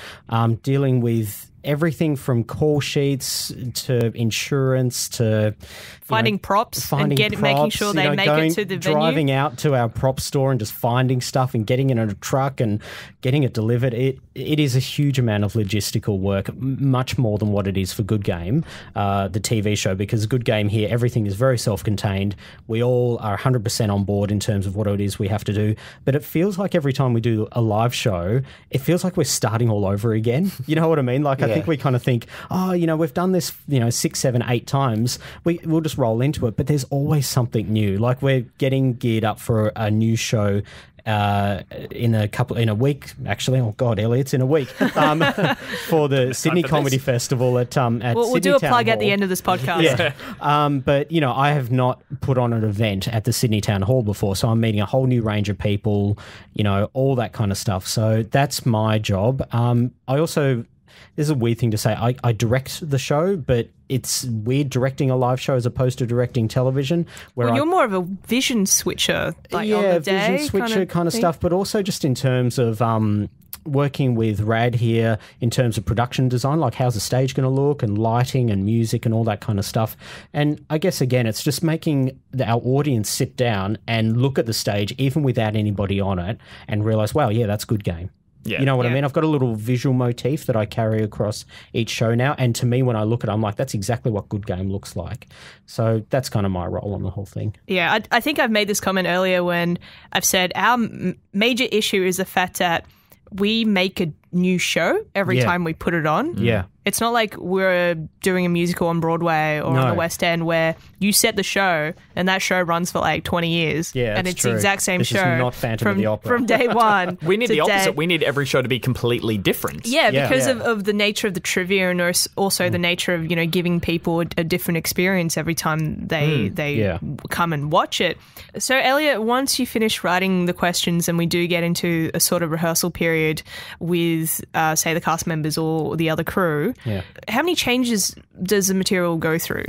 [SPEAKER 2] Dealing with everything from call sheets to insurance to
[SPEAKER 1] finding props and making sure they make it to the venue.
[SPEAKER 2] Driving out to our prop store and just finding stuff and getting it in a truck and getting it delivered. It is a huge amount of logistical work, much more than what it is for Good Game, the TV show, because Good Game here, everything is very self-contained. We all are 100% on board in terms of what it is we have to do. But it feels like every time we do a live show, it feels like we're starting all over again. You know what I mean? I think we kind of think, we've done this, 6, 7, 8 times. We'll just roll into it. But there's always something new. Like, we're getting geared up for a new show in a week, actually. Oh God, Eliot's in a week for the Sydney Comedy Festival at
[SPEAKER 1] we'll
[SPEAKER 2] Sydney
[SPEAKER 1] do a
[SPEAKER 2] Town
[SPEAKER 1] plug
[SPEAKER 2] Hall.
[SPEAKER 1] At the end of this podcast.
[SPEAKER 2] Yeah. But I have not put on an event at the Sydney Town Hall before, so I'm meeting a whole new range of people, all that kind of stuff. So that's my job. This is a weird thing to say. I direct the show, but it's weird directing a live show as opposed to directing television.
[SPEAKER 1] Well, you're more of a vision switcher, on the day.
[SPEAKER 2] Vision switcher kind of stuff, but also just in terms of working with Rad here in terms of production design, like how's the stage going to look and lighting and music and all that kind of stuff. And I guess, again, it's just making our audience sit down and look at the stage, even without anybody on it, and realise, wow, yeah, that's Good Game. Yeah. You know what I mean? I've got a little visual motif that I carry across each show now. And to me, when I look at it, I'm like, that's exactly what Good Game looks like. So that's kind of my role on the whole thing.
[SPEAKER 1] Yeah, I think I've made this comment earlier when I've said our major issue is the fact that we make a new show every time we put it on.
[SPEAKER 2] Yeah.
[SPEAKER 1] It's not like we're doing a musical on Broadway or on the West End where you set the show and that show runs for like 20 years.
[SPEAKER 2] Yeah,
[SPEAKER 1] and it's
[SPEAKER 2] true.
[SPEAKER 1] the exact same
[SPEAKER 2] this
[SPEAKER 1] show.
[SPEAKER 2] Is not Phantom of the Opera.
[SPEAKER 1] From day one.
[SPEAKER 3] We need the opposite.
[SPEAKER 1] Day.
[SPEAKER 3] We need every show to be completely different.
[SPEAKER 1] Yeah, because of the nature of the trivia and also the nature of, giving people a different experience every time they come and watch it. So, Eliot, once you finish writing the questions and we do get into a sort of rehearsal period with, say, the cast members or the other crew, how many changes does the material go through?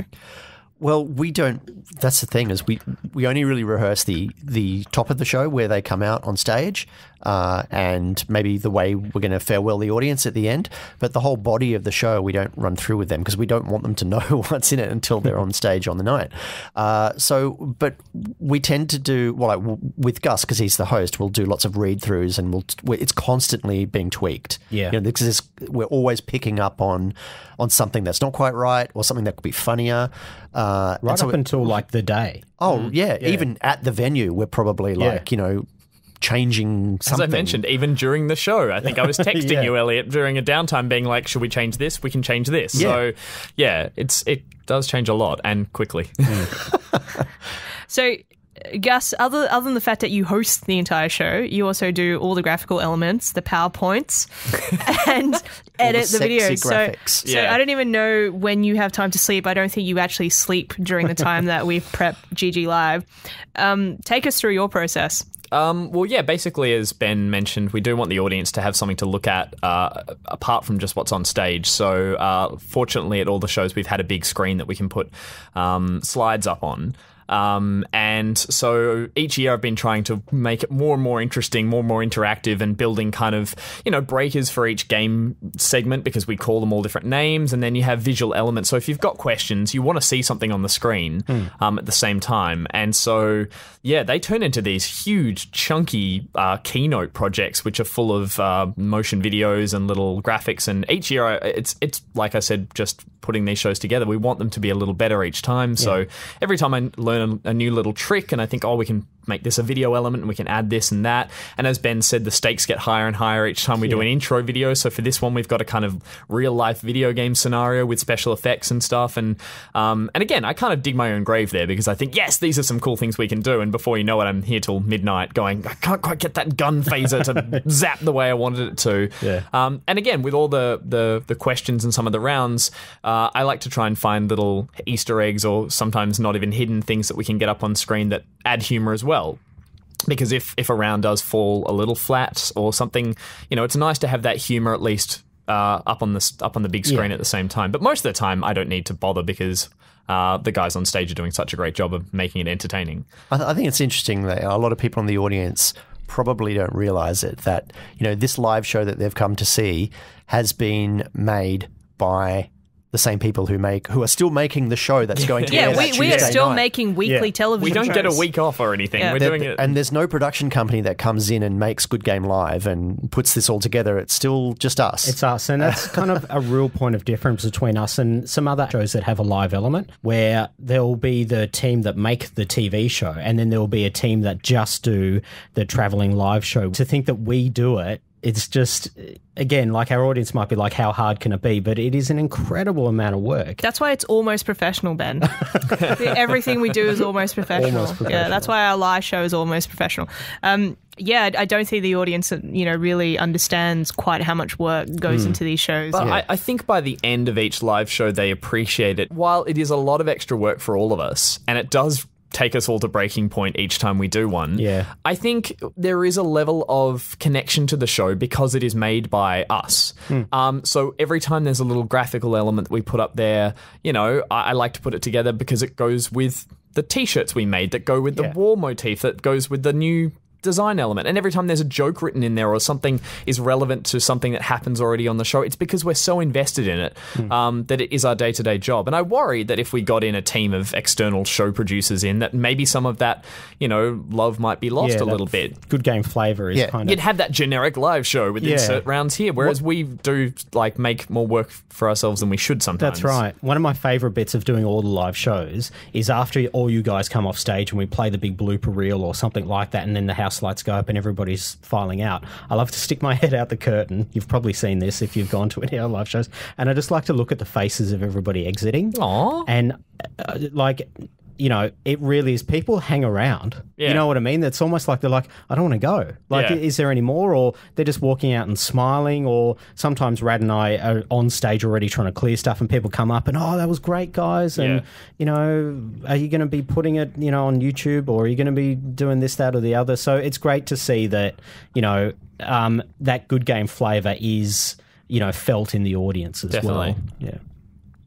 [SPEAKER 4] Well, we don't. That's the thing, is we only really rehearse the top of the show where they come out on stage, and maybe the way we're going to farewell the audience at the end. But the whole body of the show we don't run through with them because we don't want them to know what's in it until they're on stage on the night. But we tend to do with Gus, because he's the host. We'll do lots of read-throughs, and it's constantly being tweaked. Yeah, because we're always picking up on something that's not quite right or something that could be funnier.
[SPEAKER 2] Up until like the day.
[SPEAKER 4] Oh, yeah. Even at the venue, we're probably changing something.
[SPEAKER 3] As I mentioned, even during the show, I think I was texting you, Eliot, during a downtime being like, should we change this? We can change this.
[SPEAKER 4] Yeah.
[SPEAKER 3] So, it does change a lot and quickly.
[SPEAKER 1] So, Gus, other than the fact that you host the entire show, you also do all the graphical elements, the PowerPoints, and edit the videos.
[SPEAKER 4] Graphics.
[SPEAKER 1] So I don't even know when you have time to sleep. I don't think you actually sleep during the time that we prep GG Live. Take us through your process.
[SPEAKER 3] Basically, as Ben mentioned, we do want the audience to have something to look at apart from just what's on stage. So, fortunately, at all the shows, we've had a big screen that we can put slides up on. And so each year I've been trying to make it more and more interesting, more and more interactive, and building kind of, breakers for each game segment, because we call them all different names, and then you have visual elements. So if you've got questions, you want to see something on the screen at the same time. And so, they turn into these huge, chunky keynote projects, which are full of motion videos and little graphics. And each year, it's like I said, just putting these shows together, we want them to be a little better each time. So every time I learn a new little trick and I think, we can make this a video element and we can add this and that. And as Ben said, the stakes get higher and higher each time we do an intro video. So for this one, we've got a kind of real life video game scenario with special effects and stuff. And again, I kind of dig my own grave there, because I think, yes, these are some cool things we can do. And before you know it, I'm here till midnight going, I can't quite get that gun phaser to zap the way I wanted it to. Yeah. And again, with all the questions and some of the rounds, I like to try and find little Easter eggs, or sometimes not even hidden things that we can get up on screen that add humor as well. Because if a round does fall a little flat or something, it's nice to have that humor at least up on the big screen at the same time. But most of the time, I don't need to bother, because the guys on stage are doing such a great job of making it entertaining.
[SPEAKER 4] I think it's interesting that a lot of people in the audience probably don't realise it, that this live show that they've come to see has been made by the same people who are still making the show that's going to air that
[SPEAKER 1] we are still
[SPEAKER 4] night.
[SPEAKER 1] making weekly television
[SPEAKER 3] We don't
[SPEAKER 1] shows.
[SPEAKER 3] get a week off or anything. We're doing it.
[SPEAKER 4] And there's no production company that comes in and makes Good Game Live and puts this all together. It's still just us.
[SPEAKER 2] It's us. And that's kind of a real point of difference between us and some other shows that have a live element, where there'll be the team that make the TV show, and then there'll be a team that just do the travelling live show. To think that we do it, it's just, again, like our audience might be like, how hard can it be? But it is an incredible amount of work.
[SPEAKER 1] That's why it's almost professional, Ben. Everything we do is almost professional. Yeah, that's why our live show is almost professional. I don't think the audience, really understands quite how much work goes into these shows.
[SPEAKER 3] But I think by the end of each live show, they appreciate it. While it is a lot of extra work for all of us, and it does take us all to breaking point each time we do one. Yeah. I think there is a level of connection to the show because it is made by us. So every time there's a little graphical element that we put up there, I like to put it together because it goes with the t-shirts we made that go with the war motif that goes with the new design element. And every time there's a joke written in there or something is relevant to something that happens already on the show, it's because we're so invested in it that it is our day-to-day job. And I worry that if we got in a team of external show producers in, that maybe some of that, love might be lost a little bit.
[SPEAKER 2] Good game flavour is kind of...
[SPEAKER 3] You'd have that generic live show with insert rounds here, whereas we do make more work for ourselves than we should sometimes.
[SPEAKER 2] That's right. One of my favourite bits of doing all the live shows is after all you guys come off stage and we play the big blooper reel or something like that, and then the house house lights go up and everybody's filing out, I love to stick my head out the curtain. You've probably seen this if you've gone to any of our live shows. And I just like to look at the faces of everybody exiting.
[SPEAKER 3] Aww.
[SPEAKER 2] And it really is. People hang around.
[SPEAKER 3] Yeah.
[SPEAKER 2] You know what I mean? It's almost like they're like, I don't want to go. Like, is there any more? Or they're just walking out and smiling. Or sometimes Rad and I are on stage already trying to clear stuff and people come up and, that was great, guys. And, are you going to be putting it, on YouTube, or are you going to be doing this, that, or the other? So it's great to see that, that good game flavour is, felt in the audience as well. Yeah.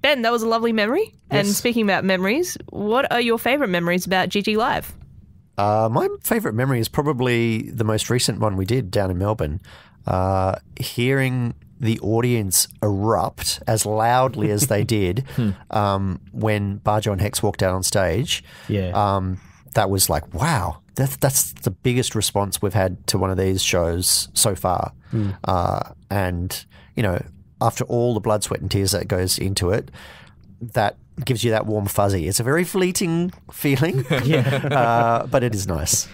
[SPEAKER 1] Ben, that was a lovely memory.
[SPEAKER 4] Yes.
[SPEAKER 1] And speaking about memories, what are your favourite memories about GG Live?
[SPEAKER 4] My favourite memory is probably the most recent one we did down in Melbourne. Hearing the audience erupt as loudly as they did when Barjo and Hex walked out on stage.
[SPEAKER 2] Yeah.
[SPEAKER 4] That was like, wow, that's the biggest response we've had to one of these shows so far. And, after all the blood, sweat and tears that goes into it, that gives you that warm fuzzy. It's a very fleeting feeling, but it is nice.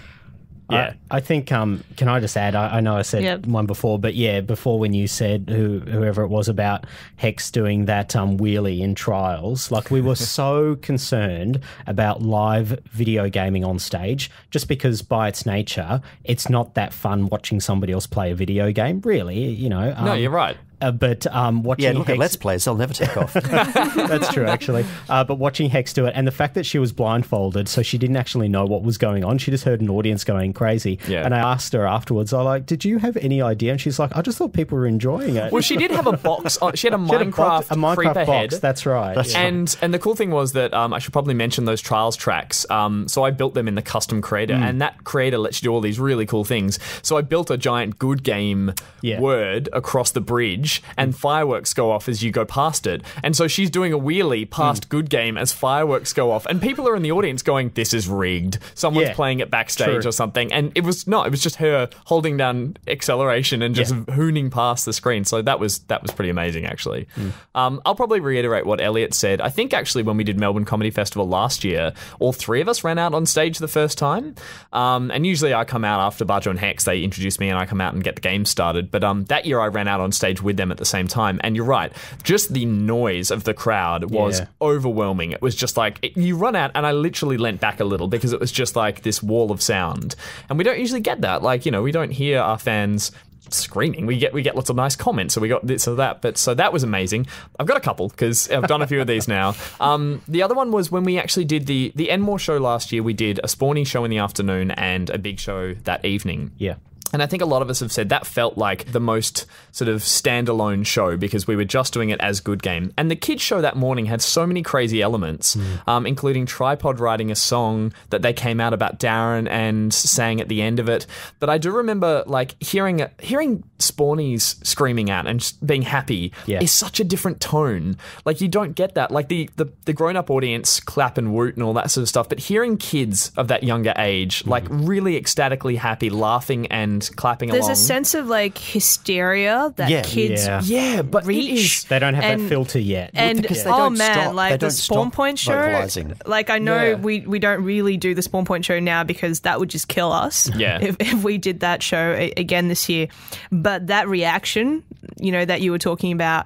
[SPEAKER 2] Yeah. I think, can I just add, I know I said one before, but before when you said whoever it was about Hex doing that wheelie in trials, like we were so concerned about live video gaming on stage, just because by its nature, it's not that fun watching somebody else play a video game, really,
[SPEAKER 3] No, you're right.
[SPEAKER 2] But watching
[SPEAKER 4] look
[SPEAKER 2] Hex,
[SPEAKER 4] at Let's Plays, they'll never take off.
[SPEAKER 2] That's true, actually. But watching Hex do it, and the fact that she was blindfolded, so she didn't actually know what was going on. She just heard an audience going crazy. Yeah. And I asked her afterwards, did you have any idea? And she's like, I just thought people were enjoying it.
[SPEAKER 3] Well, she did have a box. She had a Minecraft creeper
[SPEAKER 2] box.
[SPEAKER 3] head.
[SPEAKER 2] That's right.
[SPEAKER 3] And the cool thing was that I should probably mention those trials tracks. So I built them in the custom creator, and that creator lets you do all these really cool things. So I built a giant good game word across the bridge, and fireworks go off as you go past it. And so she's doing a wheelie past good game as fireworks go off. And people are in the audience going, this is rigged. Someone's playing it backstage or something. And it was just her holding down acceleration and just hooning past the screen. So that was pretty amazing, actually. I'll probably reiterate what Eliot said. I think actually when we did Melbourne Comedy Festival last year, all three of us ran out on stage the first time. And usually I come out after Barjo and Hex. They introduce me and I come out and get the game started. But that year I ran out on stage with them at the same time. And you're right, just the noise of the crowd was overwhelming. It was just like, you run out, and I literally leant back a little because it was just like this wall of sound. And we don't usually get that. Like, we don't hear our fans screaming. We get lots of nice comments, so we got this or that. But so that was amazing. I've got a couple because I've done a few of these now. The other one was when we actually did the Enmore show last year. We did a Spawny show in the afternoon and a big show that evening. Yeah. And I think a lot of us have said that felt like the most sort of standalone show because we were just doing it as Good Game. And the kids' show that morning had so many crazy elements, including Tripod writing a song that they came out about Darren and sang at the end of it. But I do remember like hearing Spawnies screaming out and just being happy is such a different tone. Like you don't get that. Like the grown-up audience clap and woot and all that sort of stuff. But hearing kids of that younger age like really ecstatically happy, laughing and clapping
[SPEAKER 1] There's
[SPEAKER 3] along.
[SPEAKER 1] There's a sense of like hysteria that kids
[SPEAKER 3] but
[SPEAKER 1] reach.
[SPEAKER 2] They don't have that filter yet.
[SPEAKER 1] And
[SPEAKER 4] because they don't stop.
[SPEAKER 1] like
[SPEAKER 4] They
[SPEAKER 1] the
[SPEAKER 4] don't
[SPEAKER 1] Spawn
[SPEAKER 4] stop
[SPEAKER 1] Point show.
[SPEAKER 4] vocalizing.
[SPEAKER 1] Like I know we don't really do the Spawn Point show now because that would just kill us.
[SPEAKER 3] Yeah.
[SPEAKER 1] If we did that show again this year. But that reaction, that you were talking about,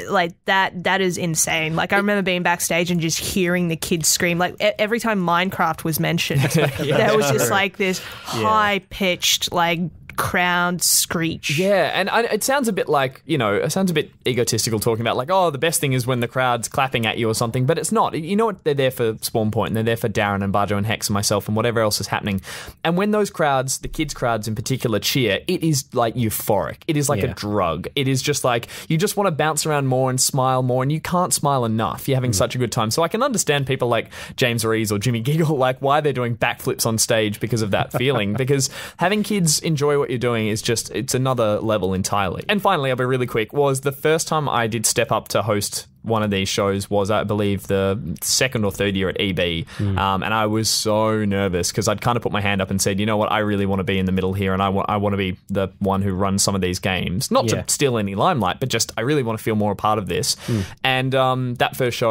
[SPEAKER 1] like that is insane. Like I remember being backstage and just hearing the kids scream. Like every time Minecraft was mentioned, there was just like this high pitched like crowd screech.
[SPEAKER 3] Yeah, and it sounds a bit like, it sounds a bit egotistical talking about like, the best thing is when the crowd's clapping at you or something, but it's not. You know what? They're there for Spawn Point and they're there for Darren and Barjo and Hex and myself and whatever else is happening. And when those crowds, the kids' crowds in particular, cheer, it is like euphoric. It is like a drug. It is just like, you just want to bounce around more and smile more, and you can't smile enough. You're having such a good time. So I can understand people like James Rees or Jimmy Giggle, like why they're doing backflips on stage because of that feeling, because having kids enjoy what you're doing is just, it's another level entirely. And finally, I'll be really quick, was the first time I did step up to host one of these shows was, I believe, the second or third year at EB, and I was so nervous because I'd kind of put my hand up and said, you know what, I really want to be in the middle here, and I want to be the one who runs some of these games, not to steal any limelight, but just I really want to feel more a part of this. And that first show,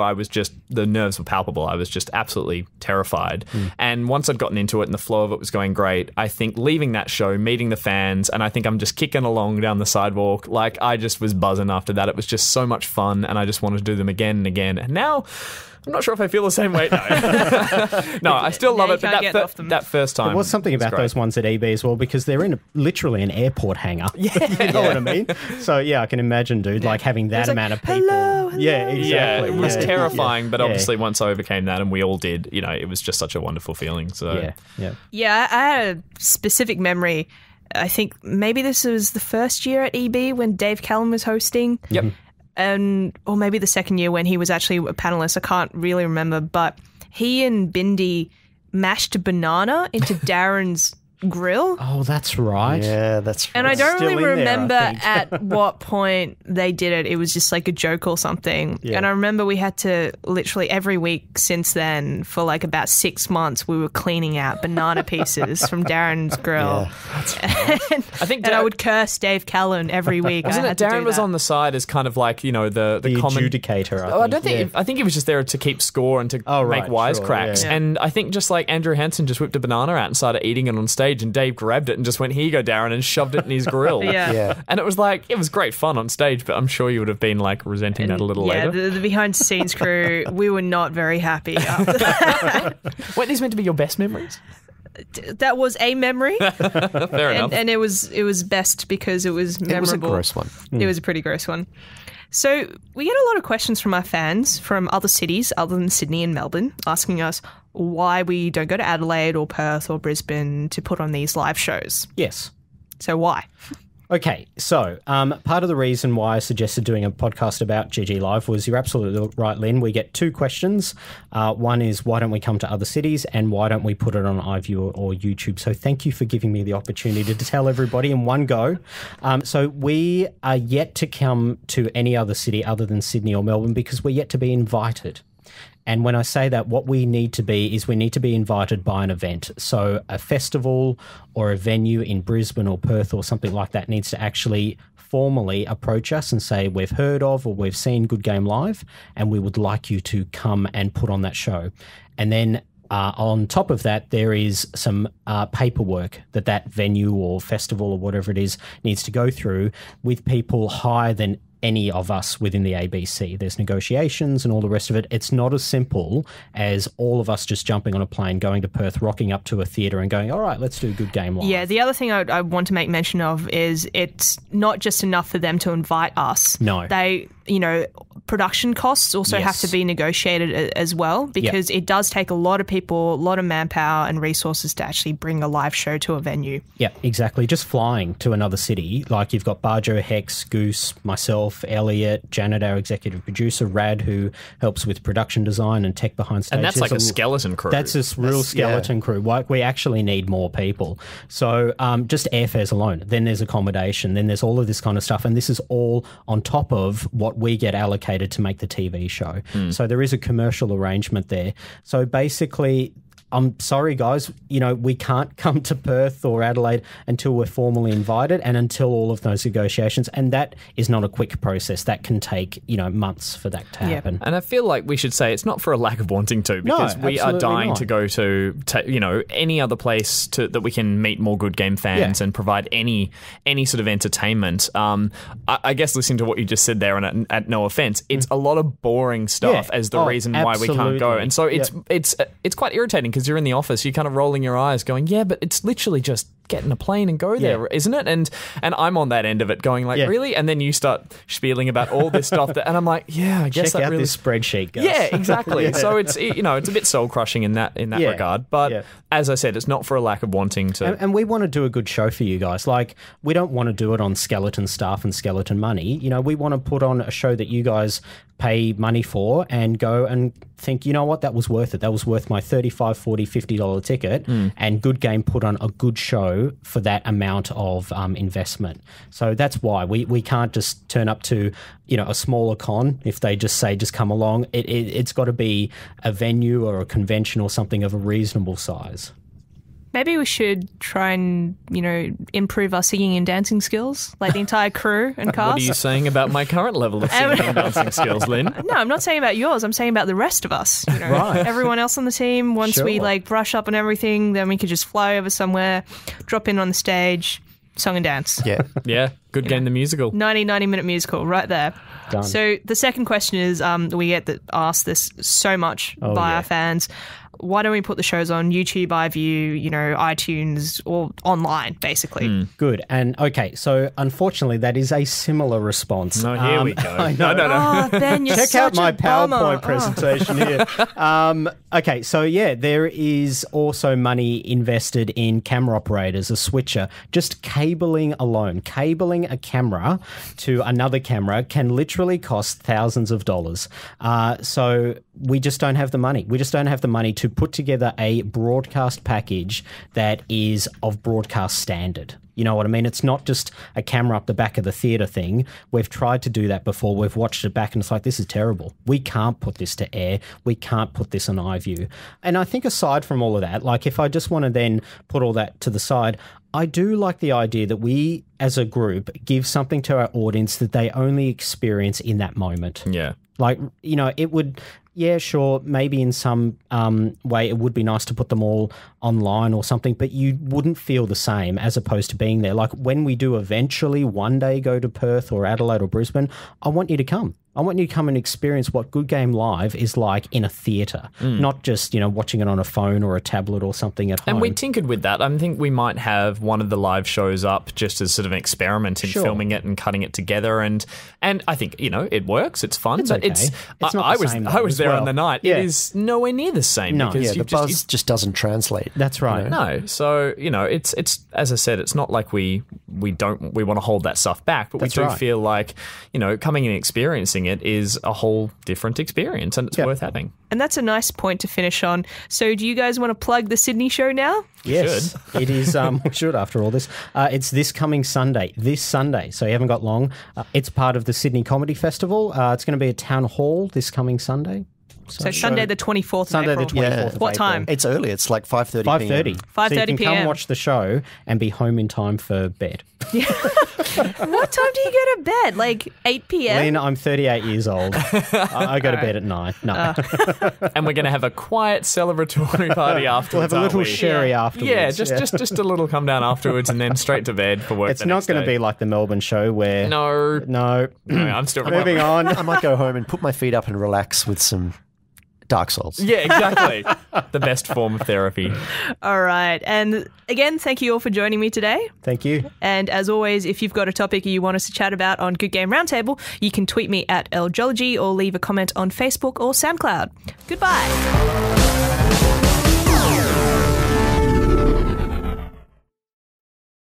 [SPEAKER 3] the nerves were palpable. I was just absolutely terrified. And once I'd gotten into it and the flow of it was going great, I think leaving that show, meeting the fans, and I think I'm just kicking along down the sidewalk, like I just was buzzing after that. It was just so much fun, and I just wanted to do them again and again. And now I'm not sure if I feel the same way. No, I still love it. But that first time,
[SPEAKER 2] there was something about those ones at EB as well, because they're in literally an airport hangar. Yeah, you know what I mean. So I can imagine, dude, like having that amount of people.
[SPEAKER 1] Hello.
[SPEAKER 2] Yeah, exactly.
[SPEAKER 3] Yeah, it was terrifying, but obviously once I overcame that, and we all did, it was just such a wonderful feeling. So
[SPEAKER 1] yeah, I had a specific memory. I think maybe this was the first year at EB when Dave Callan was hosting.
[SPEAKER 3] Yep.
[SPEAKER 1] Or maybe the second year when he was actually a panelist. I can't really remember, but he and Bindi mashed a banana into Darren's grill.
[SPEAKER 2] Oh, that's right.
[SPEAKER 4] Yeah, that's right.
[SPEAKER 1] And I don't really remember at what point they did it. It was just like a joke or something. Yeah. And I remember we had to literally every week since then for like about 6 months, we were cleaning out banana pieces from Darren's grill. Yeah, that's right. And I would curse Dave Callan every week.
[SPEAKER 3] Wasn't it Darren was on the side as kind of like, the
[SPEAKER 2] adjudicator,
[SPEAKER 3] I think he was just there to keep score and to make wisecracks. Sure, and I think just like Andrew Hansen just whipped a banana out and started eating it on stage, and Dave grabbed it and just went, here you go, Darren, and shoved it in his grill. And it was great fun on stage, but I'm sure you would have been like resenting that a little later.
[SPEAKER 1] Yeah, the behind the scenes crew, we were not very happy after that.
[SPEAKER 3] Weren't these meant to be your best memories?
[SPEAKER 1] That was a memory.
[SPEAKER 3] Fair enough.
[SPEAKER 1] And it was best because it was memorable. It was a
[SPEAKER 4] gross one.
[SPEAKER 1] It was a pretty gross one. So we get a lot of questions from our fans from other cities other than Sydney and Melbourne asking us why we don't go to Adelaide or Perth or Brisbane to put on these live shows.
[SPEAKER 2] Yes.
[SPEAKER 1] So why?
[SPEAKER 2] Okay, so part of the reason why I suggested doing a podcast about GG Live was you're absolutely right, Lynn. We get two questions. One is, why don't we come to other cities? And why don't we put it on iView or YouTube? So thank you for giving me the opportunity to tell everybody in one go. So we are yet to come to any other city other than Sydney or Melbourne because we're yet to be invited. And when I say that, what we need to be is we need to be invited by an event. So a festival or a venue in Brisbane or Perth or something like that needs to actually formally approach us and say, we've heard of or we've seen Good Game Live and we would like you to come and put on that show. And then on top of that, there is some paperwork that venue or festival or whatever it is needs to go through with people higher than any of us within the ABC. There's negotiations and all the rest of it. It's not as simple as all of us just jumping on a plane, going to Perth, rocking up to a theatre and going, all right, let's do Good Game Live.
[SPEAKER 1] Yeah, the other thing I want to make mention of is it's not just enough for them to invite us.
[SPEAKER 2] No.
[SPEAKER 1] They, production costs also have to be negotiated as well because it does take a lot of people, a lot of manpower and resources to actually bring a live show to a venue.
[SPEAKER 2] Yeah, exactly. Just flying to another city, like you've got Barjo, Hex, Goose, myself, Eliot, Janet, our executive producer, Rad, who helps with production design and tech behind stage.
[SPEAKER 3] And that's like a skeleton crew.
[SPEAKER 2] That's a real skeleton crew. Like we actually need more people. So just airfares alone. Then there's accommodation. Then there's all of this kind of stuff. And this is all on top of what we get allocated to make the TV show. So there is a commercial arrangement there. So basically, I'm sorry, guys, we can't come to Perth or Adelaide until we're formally invited and until all of those negotiations. And that is not a quick process. That can take, months for that to happen.
[SPEAKER 3] And I feel like we should say it's not for a lack of wanting to, because we are dying to go to any other place that we can meet more Good Game fans and provide any sort of entertainment. I guess listening to what you just said there, and at no offense, it's a lot of boring stuff as the reason why we can't go. And so it's quite irritating because you're in the office, you're kind of rolling your eyes going, yeah, but it's literally just get in a plane and go there, isn't it? And I'm on that end of it going like, really? And then you start spieling about all this stuff and I'm like, I guess
[SPEAKER 2] check
[SPEAKER 3] that
[SPEAKER 2] out
[SPEAKER 3] really...
[SPEAKER 2] this spreadsheet, guys.
[SPEAKER 3] Yeah, exactly. So it's it's a bit soul crushing in that regard. But as I said, it's not for a lack of wanting to.
[SPEAKER 2] And we want to do a good show for you guys. Like, we don't want to do it on skeleton staff and skeleton money. We want to put on a show that you guys pay money for and go and think, you know what, that was worth it. That was worth my $35, $40, $50 ticket. And Good Game put on a good show show for that amount of investment. So that's why we can't just turn up to, a smaller con if they just say, just come along. It's got to be a venue or a convention or something of a reasonable size.
[SPEAKER 1] Maybe we should try and, improve our singing and dancing skills, like the entire crew and cast.
[SPEAKER 3] What are you saying about my current level of singing and dancing skills, Lynn?
[SPEAKER 1] No, I'm not saying about yours. I'm saying about the rest of us.
[SPEAKER 2] Right.
[SPEAKER 1] Everyone else on the team. Once we brush up on everything, then we could just fly over somewhere, drop in on the stage, song and dance.
[SPEAKER 4] Yeah.
[SPEAKER 3] Yeah. Good Game the Musical.
[SPEAKER 1] 90-minute musical right there.
[SPEAKER 2] Done.
[SPEAKER 1] So the second question is, we get asked this so much by our fans. Why don't we put the shows on YouTube, iView, iTunes, or online, basically?
[SPEAKER 2] Good. And okay, so unfortunately, that is a similar response.
[SPEAKER 3] No, here we go.
[SPEAKER 2] No.
[SPEAKER 1] Oh, Ben, you're
[SPEAKER 2] Check out
[SPEAKER 1] such
[SPEAKER 2] my
[SPEAKER 1] a bummer.
[SPEAKER 2] PowerPoint presentation here. Okay, so there is also money invested in camera operators, a switcher. Just cabling alone, cabling a camera to another camera can literally cost thousands of dollars. So we just don't have the money. We just don't have the money to put together a broadcast package that is of broadcast standard. You know what I mean? It's not just a camera up the back of the theatre thing. We've tried to do that before. We've watched it back and it's like, this is terrible. We can't put this to air. We can't put this on iView. And I think aside from all of that, like if I just want to then put all that to the side, I do like the idea that we as a group give something to our audience that they only experience in that moment.
[SPEAKER 3] Yeah.
[SPEAKER 2] Like, it would... Yeah, sure, maybe in some way it would be nice to put them all online or something, but you wouldn't feel the same as opposed to being there. Like when we do eventually one day go to Perth or Adelaide or Brisbane, I want you to come. I want you to come and experience what Good Game Live is like in a theatre, not just, watching it on a phone or a tablet or something at home.
[SPEAKER 3] And we tinkered with that. I think we might have one of the live shows up just as sort of an experiment in filming it and cutting it together. And I think, it works. It's fun.
[SPEAKER 2] It's
[SPEAKER 3] but
[SPEAKER 2] okay. It's not
[SPEAKER 3] I
[SPEAKER 2] the same
[SPEAKER 3] was there
[SPEAKER 2] well.
[SPEAKER 3] on the night.
[SPEAKER 2] Yeah.
[SPEAKER 3] It is nowhere near the same.
[SPEAKER 2] No.
[SPEAKER 3] because
[SPEAKER 4] The buzz just doesn't translate.
[SPEAKER 2] That's right.
[SPEAKER 3] No. So, it's as I said, it's not like we want to hold that stuff back, but we do feel like, coming and experiencing it is a whole different experience and it's worth having.
[SPEAKER 1] And that's a nice point to finish on. So do you guys want to plug the Sydney show now?
[SPEAKER 2] Yes, it is. We should after all this. It's this coming Sunday, so you haven't got long. It's part of the Sydney Comedy Festival. It's going to be at Town Hall this coming Sunday.
[SPEAKER 1] So Sunday the 24th
[SPEAKER 2] Sunday
[SPEAKER 1] of April.
[SPEAKER 2] the 24th of
[SPEAKER 1] What
[SPEAKER 2] April.
[SPEAKER 1] time?
[SPEAKER 4] It's early. It's like 5:30
[SPEAKER 2] 5:30.
[SPEAKER 1] 5:30
[SPEAKER 2] So you can come
[SPEAKER 1] PM.
[SPEAKER 2] watch the show and be home in time for bed.
[SPEAKER 1] What time do you go to bed? Like 8 p.m.?
[SPEAKER 2] Lynn, I'm 38 years old. I go to bed at 9. No.
[SPEAKER 3] And we're going to have a quiet celebratory party afterwards.
[SPEAKER 2] We'll have a little
[SPEAKER 3] aren't we?
[SPEAKER 2] sherry afterwards.
[SPEAKER 3] Yeah, just a little come down afterwards and then straight to bed for work.
[SPEAKER 2] It's not going to be like the Melbourne show where...
[SPEAKER 3] No,
[SPEAKER 2] No.
[SPEAKER 3] I'm still
[SPEAKER 2] Moving on.
[SPEAKER 4] I might go home and put my feet up and relax with some Dark Souls.
[SPEAKER 3] Yeah, exactly. The best form of therapy.
[SPEAKER 1] All right. And again, thank you all for joining me today.
[SPEAKER 2] Thank you.
[SPEAKER 1] And as always, if you've got a topic you want us to chat about on Good Game Roundtable, you can tweet me at LJology or leave a comment on Facebook or SoundCloud. Goodbye.